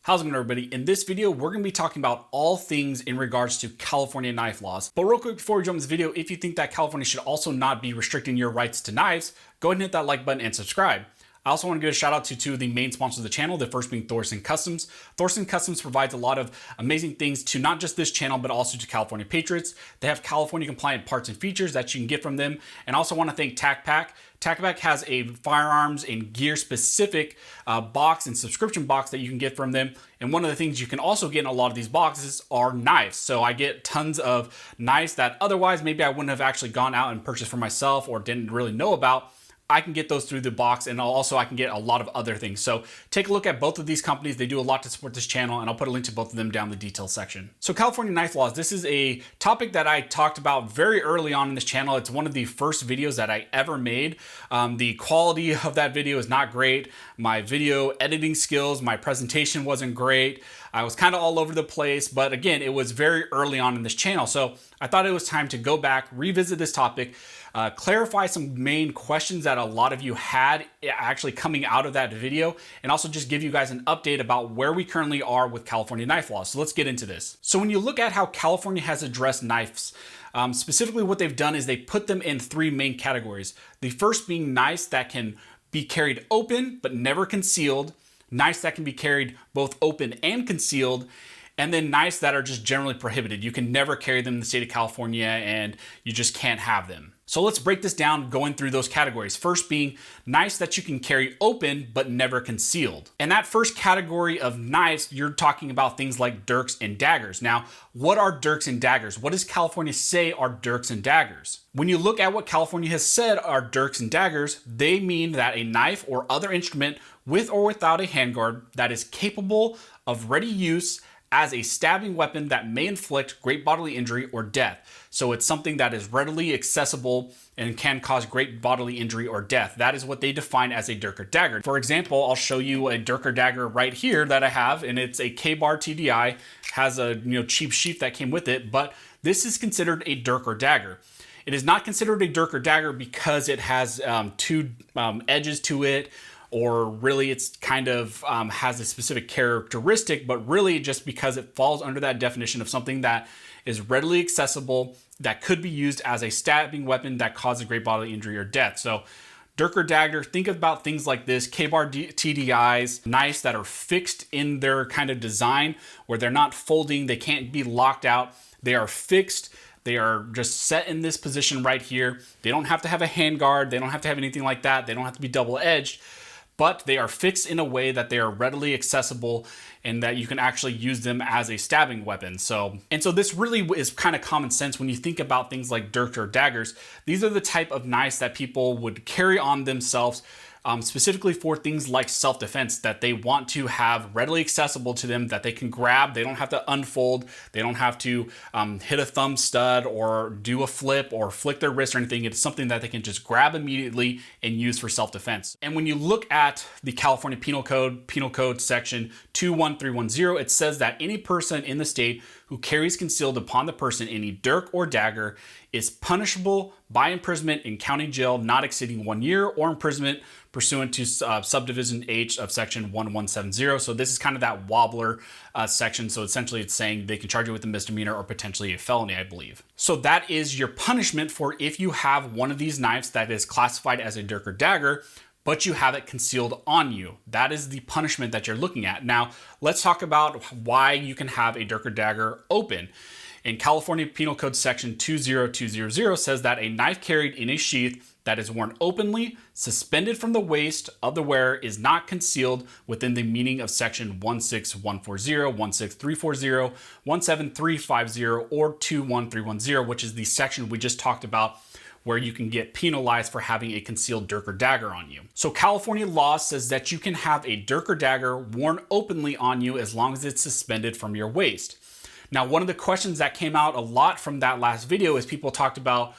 How's it going, everybody? In this video, we're going to be talking about all things in regards to California knife laws. But real quick, before we jump into this video, if you think that California should also not be restricting your rights to knives, go ahead and hit that like button and subscribe. I also want to give a shout out to two of the main sponsors of the channel, the first being Untitled Customs. Untitled Customs provides a lot of amazing things to not just this channel, but also to California patriots. They have California compliant parts and features that you can get from them. And I also want to thank TacPack. TacPack has a firearms and gear specific box and subscription box that you can get from them. And one of the things you can also get in a lot of these boxes are knives. So I get tons of knives that otherwise maybe I wouldn't have actually gone out and purchased for myself or didn't really know about. I can get those through the box, and also I can get a lot of other things. So take a look at both of these companies. They do a lot to support this channel, and I'll put a link to both of them down in the details section. So California knife laws, this is a topic that I talked about very early on in this channel. It's one of the first videos that I ever made. The quality of that video is not great. My video editing skills, my presentation wasn't great. I was kind of all over the place, but again, it was very early on in this channel. So I thought it was time to go back, revisit this topic, clarify some main questions that a lot of you had actually coming out of that video, and also just give you guys an update about where we currently are with California knife laws. So let's get into this. So when you look at how California has addressed knives, specifically what they've done is they put them in three main categories. The first being knives that can be carried open but never concealed, knives that can be carried both open and concealed, and then knives that are just generally prohibited. You can never carry them in the state of California and you just can't have them. So let's break this down going through those categories. First being knives that you can carry open but never concealed. And that first category of knives, you're talking about things like dirks and daggers. Now, what are dirks and daggers? What does California say are dirks and daggers? When you look at what California has said are dirks and daggers, they mean that a knife or other instrument with or without a handguard that is capable of ready use as a stabbing weapon that may inflict great bodily injury or death. So it's something that is readily accessible and can cause great bodily injury or death. That is what they define as a dirk or dagger. For example, I'll show you a dirk or dagger right here that I have, and it's a K-bar TDI, has a cheap sheath that came with it, but this is considered a dirk or dagger. It is not considered a dirk or dagger because it has two edges to it, or really it's kind of has a specific characteristic, but really just because it falls under that definition of something that is readily accessible, that could be used as a stabbing weapon that causes great bodily injury or death. So dirk or dagger, think about things like this, K-bar TDIs, knives that are fixed in their kind of design where they're not folding, they can't be locked out, they are fixed. They are just set in this position right here. They don't have to have a handguard, they don't have to have anything like that, they don't have to be double-edged, but they are fixed in a way that they are readily accessible and that you can actually use them as a stabbing weapon. So this really is kind of common sense when you think about things like dirks or daggers. These are the type of knives that people would carry on themselves, specifically for things like self-defense that they want to have readily accessible to them, that they can grab. They don't have to unfold. They don't have to hit a thumb stud or do a flip or flick their wrist or anything. It's something that they can just grab immediately and use for self-defense. And when you look at the California Penal Code section 21310, it says that any person in the state who carries concealed upon the person any dirk or dagger is punishable by imprisonment in county jail not exceeding 1 year, or imprisonment pursuant to subdivision H of section 1170. So this is kind of that wobbler section. So essentially it's saying they can charge you with a misdemeanor or potentially a felony, I believe. So that is your punishment for if you have one of these knives that is classified as a dirk or dagger, but you have it concealed on you. That is the punishment that you're looking at. Now, let's talk about why you can have a dirk or dagger open. In California Penal Code section 20200 says that a knife carried in a sheath that is worn openly, suspended from the waist of the wearer, is not concealed within the meaning of section 16140, 16340, 17350, or 21310, which is the section we just talked about where you can get penalized for having a concealed dirk or dagger on you. So California law says that you can have a dirk or dagger worn openly on you as long as it's suspended from your waist. Now, one of the questions that came out a lot from that last video is people talked about,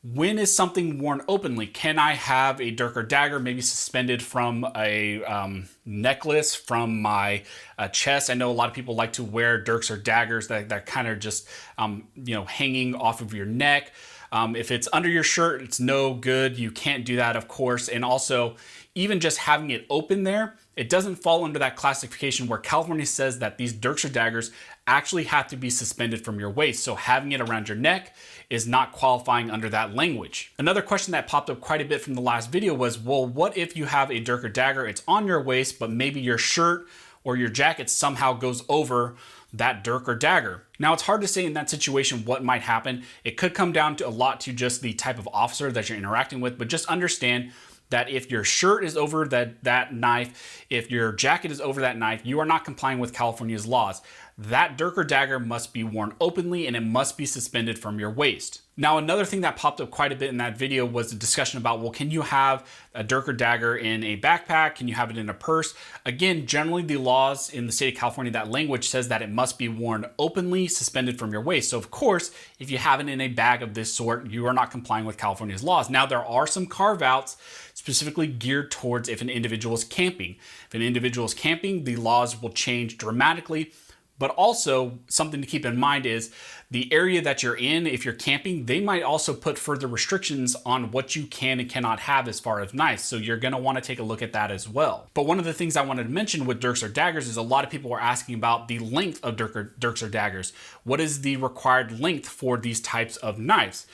when is something worn openly? Can I have a dirk or dagger maybe suspended from a necklace from my chest? I know a lot of people like to wear dirks or daggers that kind of just, hanging off of your neck. If it's under your shirt, it's no good. You can't do that, of course. And also, even just having it open there, it doesn't fall under that classification where California says that these dirks or daggers actually have to be suspended from your waist. So having it around your neck is not qualifying under that language. Another question that popped up quite a bit from the last video was, well, what if you have a dirk or dagger, it's on your waist, but maybe your shirt or your jacket somehow goes over that dirk or dagger? Now, it's hard to say in that situation what might happen. It could come down to a lot to just the type of officer that you're interacting with, but just understand that if your shirt is over that knife, if your jacket is over that knife, you are not complying with California's laws. That dirk or dagger must be worn openly and it must be suspended from your waist. Now, another thing that popped up quite a bit in that video was a discussion about, well, can you have a dirk or dagger in a backpack? Can you have it in a purse? Again, generally the laws in the state of California, that language says that it must be worn openly, suspended from your waist. So of course, if you have it in a bag of this sort, you are not complying with California's laws. Now, there are some carve-outs specifically geared towards if an individual is camping. If an individual is camping, the laws will change dramatically. But also something to keep in mind is the area that you're in, if you're camping, they might also put further restrictions on what you can and cannot have as far as knives. So you're gonna wanna take a look at that as well. But one of the things I wanted to mention with dirks or daggers is a lot of people were asking about the length of dirks or daggers. What is the required length for these types of knives?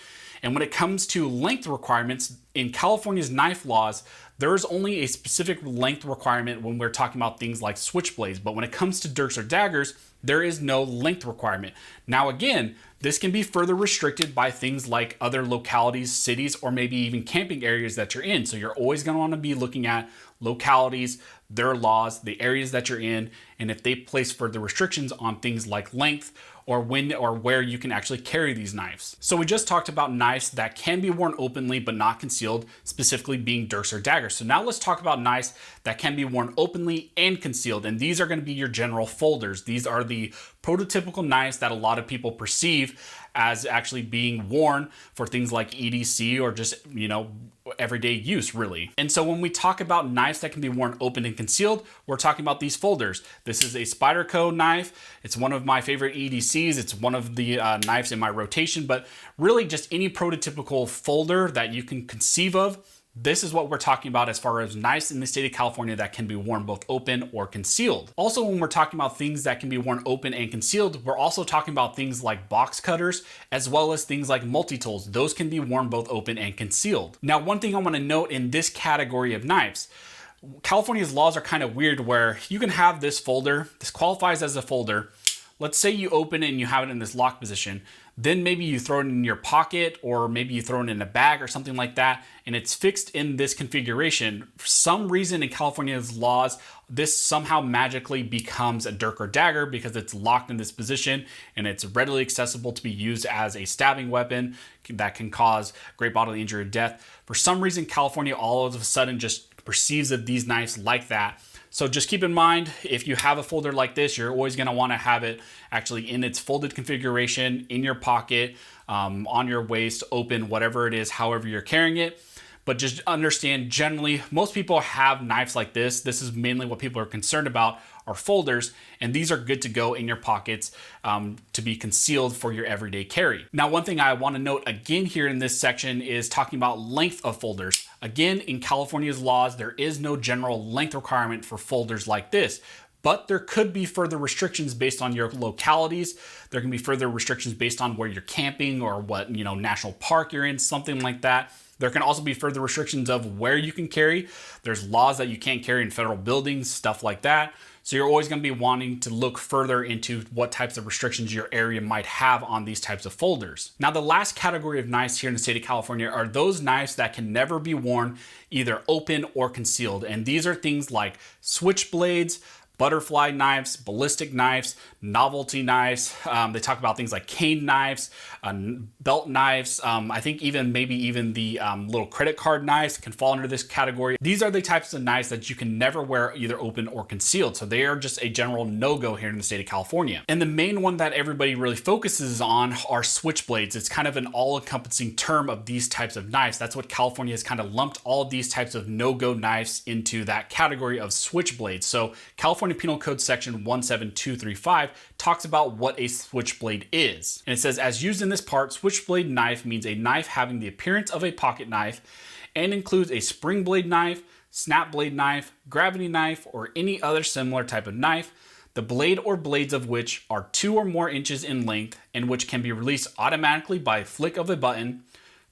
And when it comes to length requirements, in California's knife laws, there is only a specific length requirement when we're talking about things like switchblades. But when it comes to dirks or daggers, there is no length requirement. Now again, this can be further restricted by things like other localities, cities, or maybe even camping areas that you're in. So you're always going to want to be looking at localities, their laws, the areas that you're in, and if they place further restrictions on things like length or when or where you can actually carry these knives. So we just talked about knives that can be worn openly but not concealed, specifically being dirks or daggers. So now let's talk about knives that can be worn openly and concealed, and these are going to be your general folders. These are the prototypical knives that a lot of people perceive as actually being worn for things like EDC or just, everyday use really. And so when we talk about knives that can be worn open and concealed, we're talking about these folders. This is a Spyderco knife. It's one of my favorite EDCs. It's one of the knives in my rotation, but really just any prototypical folder that you can conceive of. This is what we're talking about as far as knives in the state of California that can be worn both open or concealed. Also, when we're talking about things that can be worn open and concealed, we're also talking about things like box cutters, as well as things like multi-tools. Those can be worn both open and concealed. Now, one thing I want to note in this category of knives, California's laws are kind of weird where you can have this folder, this qualifies as a folder. Let's say you open it and you have it in this lock position. Then maybe you throw it in your pocket or maybe you throw it in a bag or something like that, and it's fixed in this configuration. For some reason in California's laws, this somehow magically becomes a dirk or dagger because it's locked in this position and it's readily accessible to be used as a stabbing weapon that can cause great bodily injury or death. For some reason, California all of a sudden just perceives of these knives like that. So just keep in mind, if you have a folder like this, you're always going to want to have it actually in its folded configuration, in your pocket, on your waist, open, whatever it is, however you're carrying it. But just understand, generally, most people have knives like this. This is mainly what people are concerned about, are folders, and these are good to go in your pockets to be concealed for your everyday carry. Now, one thing I want to note again here in this section is talking about length of folders. Again, in California's laws, there is no general length requirement for folders like this, but there could be further restrictions based on your localities. There can be further restrictions based on where you're camping or what, national park you're in, something like that. There can also be further restrictions of where you can carry. There's laws that you can't carry in federal buildings, stuff like that. So you're always going to be wanting to look further into what types of restrictions your area might have on these types of folders. Now, the last category of knives here in the state of California are those knives that can never be worn either open or concealed. And these are things like switchblades, butterfly knives, ballistic knives, novelty knives. They talk about things like cane knives, belt knives. I think maybe even the little credit card knives can fall under this category. These are the types of knives that you can never wear either open or concealed. So they are just a general no-go here in the state of California. And the main one that everybody really focuses on are switchblades. It's kind of an all-encompassing term of these types of knives. That's what California has kind of lumped all of these types of no-go knives into that category of switchblades. So California California Penal Code section 17235 talks about what a switchblade is. And it says, as used in this part, switchblade knife means a knife having the appearance of a pocket knife and includes a spring blade knife, snap blade knife, gravity knife, or any other similar type of knife, the blade or blades of which are 2 or more inches in length and which can be released automatically by flick of a button,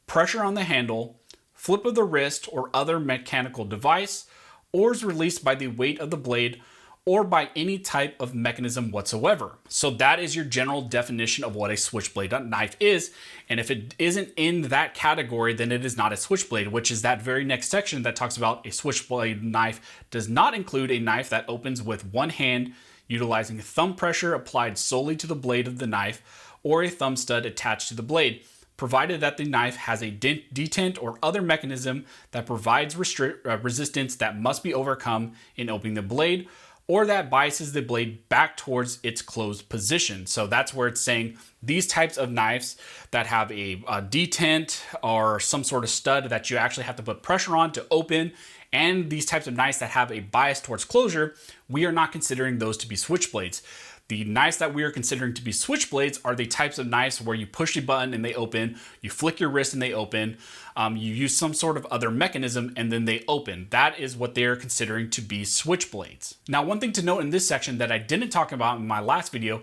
pressure on the handle, flip of the wrist or other mechanical device, or is released by the weight of the blade or by any type of mechanism whatsoever. So that is your general definition of what a switchblade knife is. And if it isn't in that category, then it is not a switchblade, which is that very next section that talks about a switchblade knife does not include a knife that opens with one hand utilizing thumb pressure applied solely to the blade of the knife or a thumb stud attached to the blade, provided that the knife has a detent or other mechanism that provides resistance that must be overcome in opening the blade, or that biases the blade back towards its closed position. So that's where it's saying these types of knives that have a detent or some sort of stud that you actually have to put pressure on to open, and these types of knives that have a bias towards closure, we are not considering those to be switchblades. The knives that we are considering to be switchblades are the types of knives where you push a button and they open, you flick your wrist and they open, you use some sort of other mechanism and then they open. That is what they are considering to be switchblades. Now, one thing to note in this section that I didn't talk about in my last video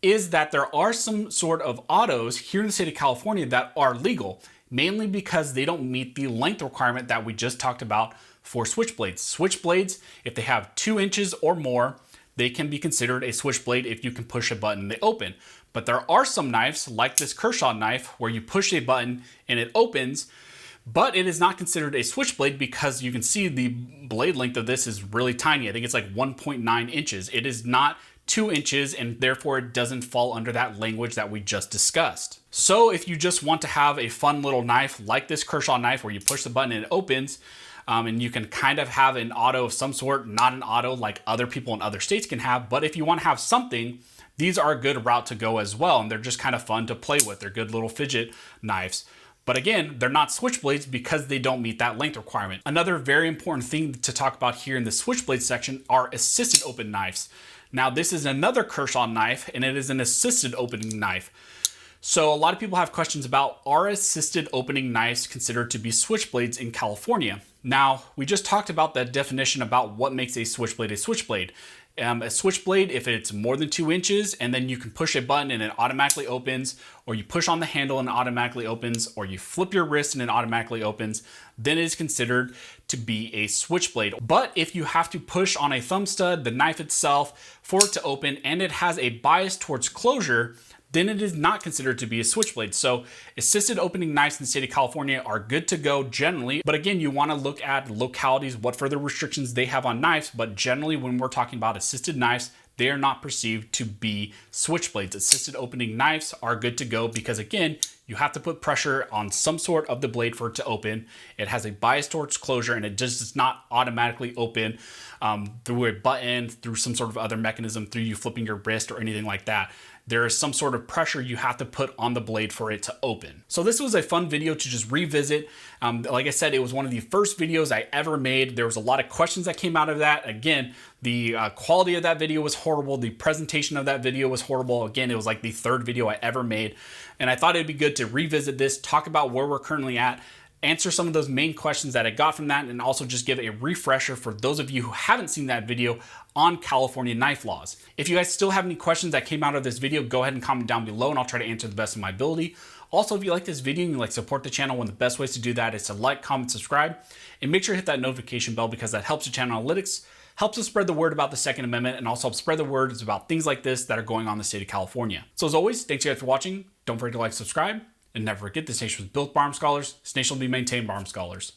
is that there are some sort of autos here in the state of California that are legal, mainly because they don't meet the length requirement that we just talked about for switchblades. Switchblades, if they have 2 inches or more, they can be considered a switchblade if you can push a button and they open. But there are some knives, like this Kershaw knife, where you push a button and it opens, but it is not considered a switchblade because you can see the blade length of this is really tiny. I think it's like 1.9 inches. It is not 2 inches, and therefore it doesn't fall under that language that we just discussed. So if you just want to have a fun little knife like this Kershaw knife where you push the button and it opens, and you can kind of have an auto of some sort, not an auto like other people in other states can have, but if you want to have something, these are a good route to go as well, and they're just kind of fun to play with. They're good little fidget knives. But again, they're not switchblades because they don't meet that length requirement. Another very important thing to talk about here in the switchblade section are assisted open knives. Now, this is another Kershaw knife, and it is an assisted opening knife. So a lot of people have questions about, are assisted opening knives considered to be switchblades in California? Now, we just talked about that definition about what makes a switchblade a switchblade. A switchblade, if it's more than 2 inches and then you can push a button and it automatically opens, or you push on the handle and it automatically opens, or you flip your wrist and it automatically opens, then it is considered to be a switchblade. But if you have to push on a thumb stud, the knife itself, for it to open, and it has a bias towards closure, then it is not considered to be a switchblade. So assisted opening knives in the state of California are good to go generally. But again, you want to look at localities, what further restrictions they have on knives. But generally, when we're talking about assisted knives, they are not perceived to be switchblades. Assisted opening knives are good to go because again, you have to put pressure on some sort of the blade for it to open. It has a bias towards closure, and it just does not automatically open through a button, through some sort of other mechanism, through you flipping your wrist or anything like that. There is some sort of pressure you have to put on the blade for it to open. So this was a fun video to just revisit. Like I said, it was one of the first videos I ever made. There was a lot of questions that came out of that. Again, the quality of that video was horrible. The presentation of that video was horrible. Again, it was like the 3rd video I ever made. And I thought it'd be good to revisit this, talk about where we're currently at, answer some of those main questions that I got from that, and also just give a refresher for those of you who haven't seen that video on California knife laws. If you guys still have any questions that came out of this video, go ahead and comment down below and I'll try to answer the best of my ability. Also, if you like this video and you like support the channel, one of the best ways to do that is to like, comment, subscribe, and make sure to hit that notification bell because that helps the channel analytics, helps us spread the word about the Second Amendment, and also helps spread the word about things like this that are going on in the state of California. So as always, thanks you guys for watching. Don't forget to like, subscribe, and never forget this nation was built by armed scholars. This nation will be maintained by armed scholars.